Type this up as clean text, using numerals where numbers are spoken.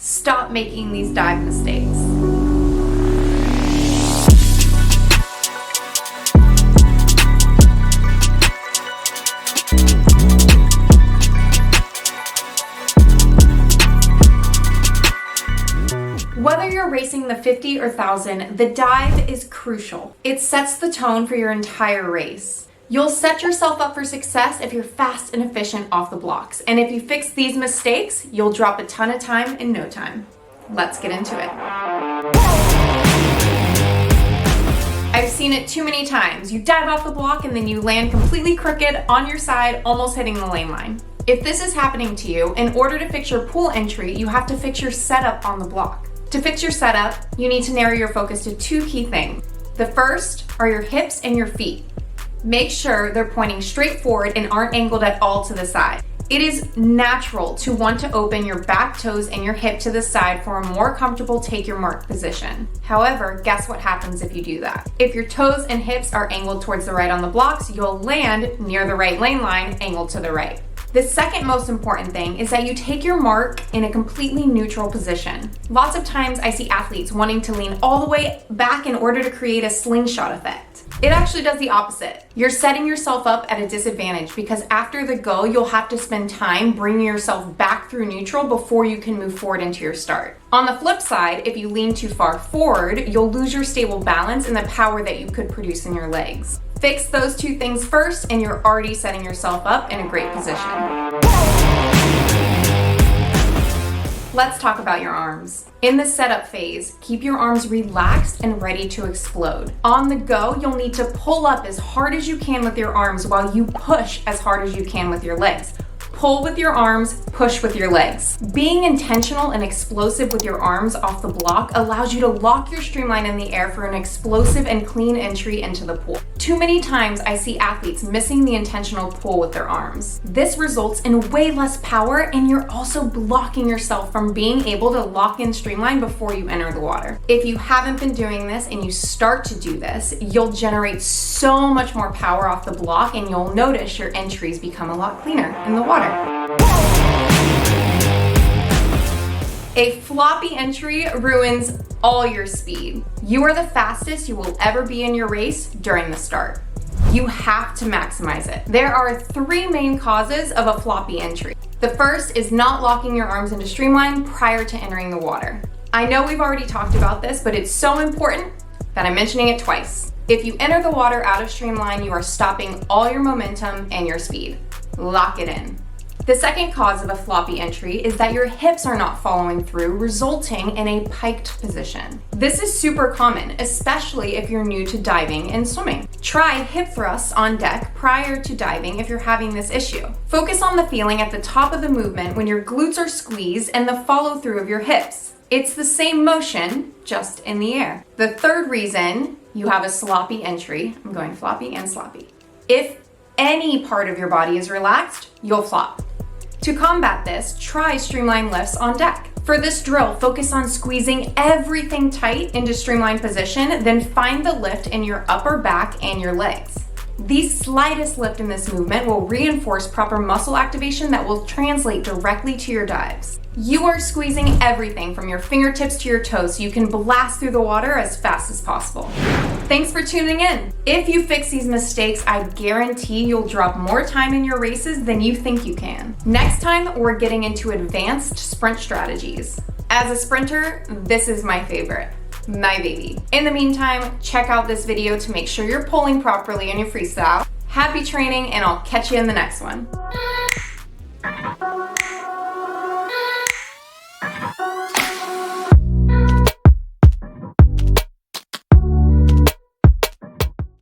Stop making these dive mistakes. Whether you're racing the 50 or 1000, the dive is crucial. It sets the tone for your entire race. You'll set yourself up for success if you're fast and efficient off the blocks. And if you fix these mistakes, you'll drop a ton of time in no time. Let's get into it. I've seen it too many times. You dive off the block and then you land completely crooked on your side, almost hitting the lane line. If this is happening to you, in order to fix your pool entry, you have to fix your setup on the block. To fix your setup, you need to narrow your focus to two key things. The first are your hips and your feet. Make sure they're pointing straight forward and aren't angled at all to the side. It is natural to want to open your back toes and your hip to the side for a more comfortable take your mark position. However, guess what happens if you do that? If your toes and hips are angled towards the right on the blocks, you'll land near the right lane line, angled to the right. The second most important thing is that you take your mark in a completely neutral position. Lots of times I see athletes wanting to lean all the way back in order to create a slingshot effect. It actually does the opposite. You're setting yourself up at a disadvantage because after the go, you'll have to spend time bringing yourself back through neutral before you can move forward into your start. On the flip side, if you lean too far forward, you'll lose your stable balance and the power that you could produce in your legs. Fix those two things first and you're already setting yourself up in a great position. Let's talk about your arms. In the setup phase, keep your arms relaxed and ready to explode. On the go, you'll need to pull up as hard as you can with your arms while you push as hard as you can with your legs. Pull with your arms, push with your legs. Being intentional and explosive with your arms off the block allows you to lock your streamline in the air for an explosive and clean entry into the pool. Too many times I see athletes missing the intentional pull with their arms. This results in way less power and you're also blocking yourself from being able to lock in streamline before you enter the water. If you haven't been doing this and you start to do this, you'll generate so much more power off the block and you'll notice your entries become a lot cleaner in the water. A floppy entry ruins all your speed. You are the fastest you will ever be in your race during the start. You have to maximize it. There are three main causes of a floppy entry. The first is not locking your arms into streamline prior to entering the water. I know we've already talked about this, but it's so important that I'm mentioning it twice. If you enter the water out of streamline, you are stopping all your momentum and your speed. Lock it in. The second cause of a floppy entry is that your hips are not following through, resulting in a piked position. This is super common, especially if you're new to diving and swimming. Try hip thrusts on deck prior to diving if you're having this issue. Focus on the feeling at the top of the movement when your glutes are squeezed and the follow through of your hips. It's the same motion, just in the air. The third reason you have a sloppy entry, I'm going floppy and sloppy. If any part of your body is relaxed, you'll flop. To combat this, try streamline lifts on deck. For this drill, focus on squeezing everything tight into streamline position, then find the lift in your upper back and your legs. The slightest lift in this movement will reinforce proper muscle activation that will translate directly to your dives. You are squeezing everything from your fingertips to your toes so you can blast through the water as fast as possible. Thanks for tuning in. If you fix these mistakes, I guarantee you'll drop more time in your races than you think you can. Next time, we're getting into advanced sprint strategies. As a sprinter, this is my favorite. My baby. In the meantime, check out this video to make sure you're pulling properly in your freestyle. Happy training, and I'll catch you in the next one.